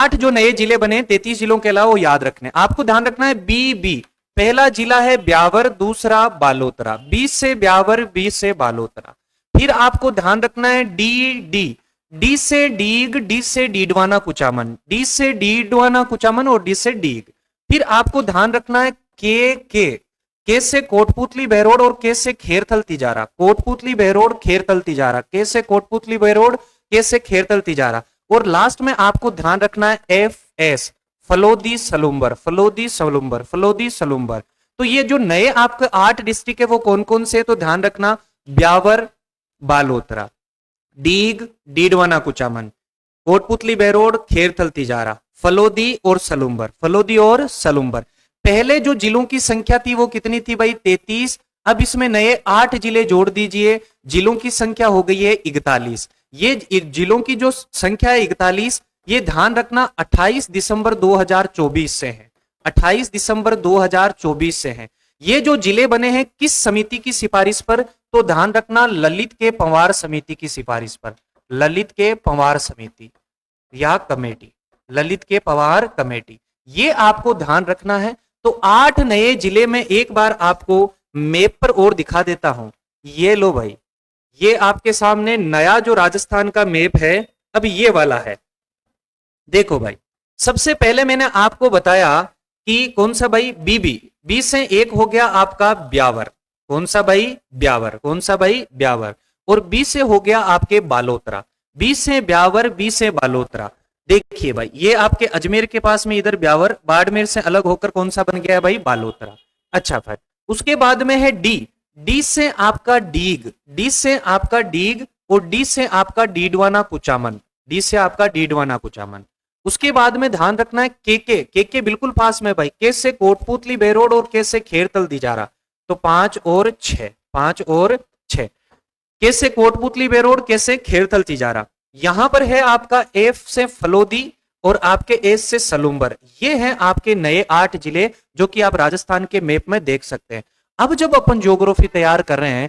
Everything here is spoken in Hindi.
8 जो नए जिले बने 33 जिलों के अलावा वो याद रखने। आपको ध्यान रखना है बी। पहला जिला है ब्यावर, दूसरा बालोतरा। बी से ब्यावर, बी से बालोतरा। फिर आपको ध्यान रखना है डी से डीग, डी से डीडवाना कुचामन, डी से डीडवाना कुचामन और डी से डीग। फिर आपको ध्यान रखना है के से कोटपुतली बहरोड और के से खेरथल तिजारा। कोटपुतली बहरोड खेरथल तिजारा, के से कोटपुतली बहरोड, के से खेरथल तिजारा। और लास्ट में आपको ध्यान रखना है एफ फलोदी सलुम्बर, फलोदी सलुम्बर, फलोदी सलुम्बर। तो ये जो नए आपके 8 डिस्ट्रिक्ट है वो कौन कौन से, तो ध्यान रखना ब्यावर बालोतरा, डीग डीडवाना कुचामन, कोटपुतली बहरोड खेरथल तिजारा, फलोदी और सलुम्बर, फलोदी और सलुम्बर। पहले जो जिलों की संख्या थी वो कितनी थी भाई 33। अब इसमें नए 8 जिले जोड़ दीजिए, जिलों की संख्या हो गई है 41। ये जिलों की जो संख्या है 41, ये ध्यान रखना 28 दिसंबर 2024 से है, 28 दिसंबर 2024 से है। ये जो जिले बने हैं किस समिति की सिफारिश पर, तो ध्यान रखना ललित के पंवार समिति की सिफारिश पर, ललित के पंवार समिति या कमेटी, ललित के पंवार कमेटी, ये आपको ध्यान रखना है। तो 8 नए जिले में एक बार आपको मैप पर और दिखा देता हूं। ये लो भाई, ये आपके सामने नया जो राजस्थान का मैप है अब ये वाला है। देखो भाई, सबसे पहले मैंने आपको बताया कि कौन सा भाई बी से एक हो गया आपका ब्यावर, कौन सा भाई ब्यावर, कौन सा भाई ब्यावर। और बी से हो गया आपके बालोतरा, बी से ब्यावर, बी से बालोतरा। देखिए भाई, ये आपके अजमेर के पास में इधर ब्यावर, बाड़मेर से अलग होकर कौन सा बन गया है भाई बालोतरा। अच्छा, फिर उसके बाद में है डी से आपका डीग, डी से आपका डीग और डी से आपका डीडवाना कुचामन, डी से आपका डीडवाना कुचामन। उसके बाद में ध्यान रखना है के बिल्कुल पास में भाई, के से कोटपुतली बहरोड और के से खेरथल तिजारा। तो 5 और 6, 5 और 6, के से कोटपुतली बहरोड, के से खेरथल तिजारा। यहां पर है आपका एफ से फलोदी और आपके एस से सलुम्बर। ये हैं आपके नए 8 जिले जो कि आप राजस्थान के मैप में देख सकते हैं। अब जब अपन ज्योग्राफी तैयार कर रहे हैं